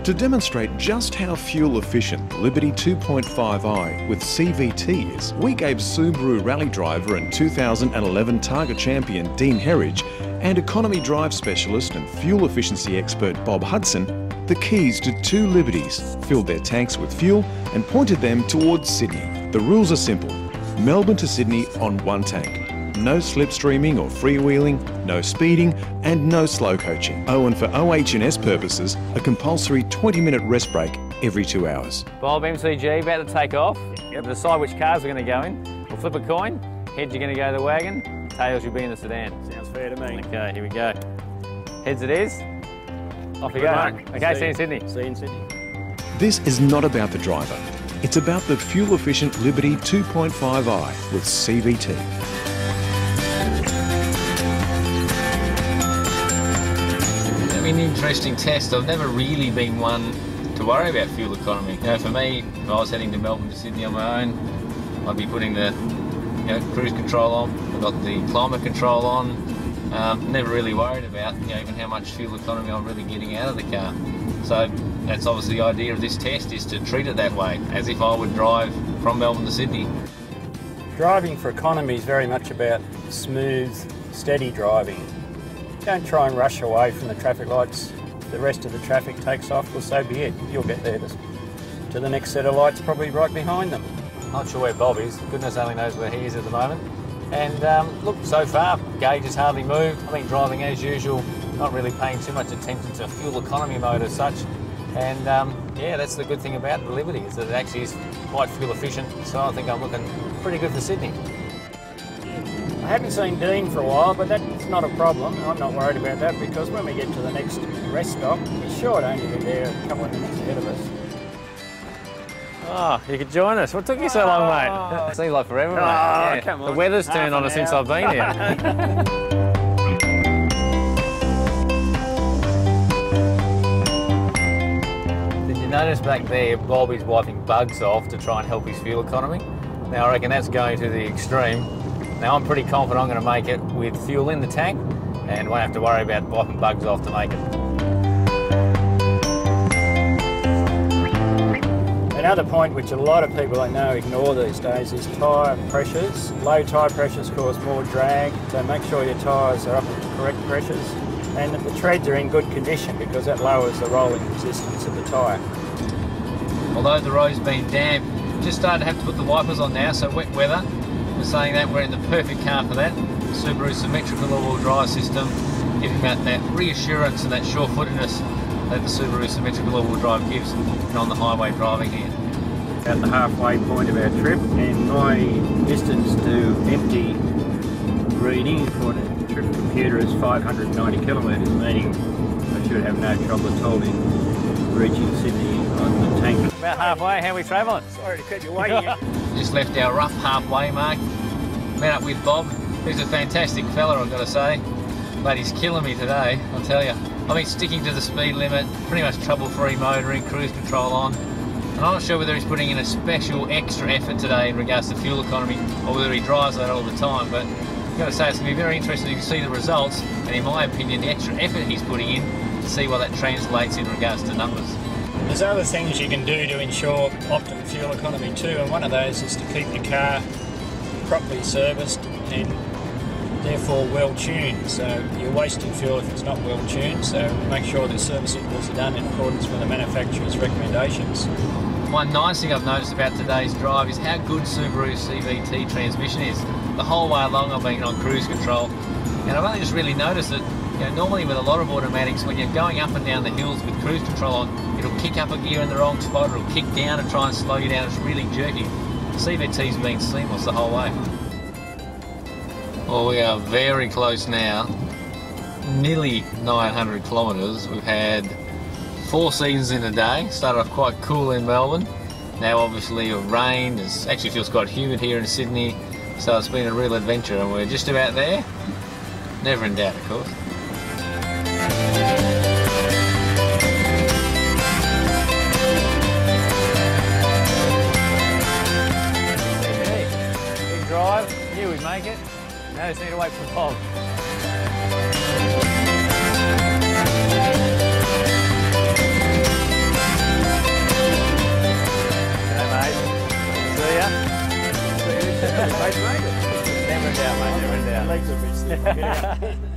To demonstrate just how fuel efficient the Liberty 2.5i with CVT is, we gave Subaru rally driver and 2011 Targa champion Dean Herridge and economy drive specialist and fuel efficiency expert Bob Hudson the keys to two Liberties, filled their tanks with fuel and pointed them towards Sydney. The rules are simple: Melbourne to Sydney on one tank. No slipstreaming or freewheeling, no speeding and no slow coaching. Oh, and for OH&S purposes, a compulsory 20-minute rest break every 2 hours. Bob, MCG, about to take off. Yep. Decide which cars we're going to go in. We'll flip a coin. Heads, you're going to go to the wagon. Tails, you'll be in the sedan. Sounds fair to me. Okay, here we go. Heads it is. Off you go. Okay, see you in Sydney. See you in Sydney. This is not about the driver. It's about the fuel-efficient Liberty 2.5i with CVT. An interesting test. I've never really been one to worry about fuel economy. You know, for me, if I was heading to Melbourne to Sydney on my own, I'd be putting the cruise control on. I've got the climate control on. Never really worried about even how much fuel economy I'm really getting out of the car. So that's obviously the idea of this test, is to treat it that way, as if I would drive from Melbourne to Sydney. Driving for economy is very much about smooth, steady driving. Don't try and rush away from the traffic lights. If the rest of the traffic takes off, well, so be it. You'll get there to the next set of lights, probably right behind them. Not sure where Bob is. Goodness only knows where he is at the moment. And look, so far, gauge has hardly moved. I've been driving as usual, not really paying too much attention to fuel economy mode as such. And yeah, that's the good thing about the Liberty, is that it actually is quite fuel efficient. So I think I'm looking pretty good for Sydney. I haven't seen Dean for a while, but that's not a problem. I'm not worried about that, because when we get to the next rest stop, he's sure to only be there a couple of minutes ahead of us. Oh, you could join us. What took you so long, mate? It seems like forever, mate. Yeah. Come on. The weather's turned on us since I've been here. Did you notice back there, Bob is wiping bugs off to try and help his fuel economy? Now, I reckon that's going to the extreme. Now, I'm pretty confident I'm going to make it with fuel in the tank and won't have to worry about wiping bugs off to make it. Another point which a lot of people I know ignore these days is tyre pressures. Low tyre pressures cause more drag, so make sure your tyres are up at the correct pressures and that the treads are in good condition, because that lowers the rolling resistance of the tyre. Although the road's been damp, just started to have to put the wipers on now, so wet weather. We're saying that we're in the perfect car for that. Subaru symmetrical all-wheel drive system, giving that reassurance and that sure-footedness that the Subaru symmetrical all-wheel drive gives on the highway driving here. At the halfway point of our trip, and my distance to empty reading for the trip computer is 590 kilometres, meaning I should have no trouble at all in reaching Sydney on the tank. About halfway, how are we travelling? Sorry to keep you waiting. Just left our rough halfway mark, met up with Bob, who's a fantastic fella, I've got to say, but he's killing me today, I'll tell you. I've been sticking to the speed limit, pretty much trouble-free motoring, cruise control on, and I'm not sure whether he's putting in a special extra effort today in regards to fuel economy, or whether he drives that all the time, but I've got to say it's going to be very interesting to see the results, and in my opinion, the extra effort he's putting in, to see what that translates in regards to numbers. There's other things you can do to ensure optimum fuel economy too, and one of those is to keep your car properly serviced and therefore well tuned. So you're wasting fuel if it's not well tuned, so make sure the service intervals are done in accordance with the manufacturer's recommendations. One nice thing I've noticed about today's drive is how good Subaru's CVT transmission is. The whole way along I've been on cruise control, and I've only just really noticed that normally with a lot of automatics, when you're going up and down the hills with cruise control on, it'll kick up a gear in the wrong spot, or it'll kick down and try and slow you down. It's really jerky. The CVT's been seamless the whole way. Well, we are very close now. Nearly 900 kilometres. We've had 4 seasons in a day. Started off quite cool in Melbourne. Now obviously it rained. It actually feels quite humid here in Sydney. So it's been a real adventure, and we're just about there. Never in doubt, of course. Big drive, knew we'd make it. Now just need to wait for Bob. Never in doubt, mate, never in doubt. Legs are a bit stiff.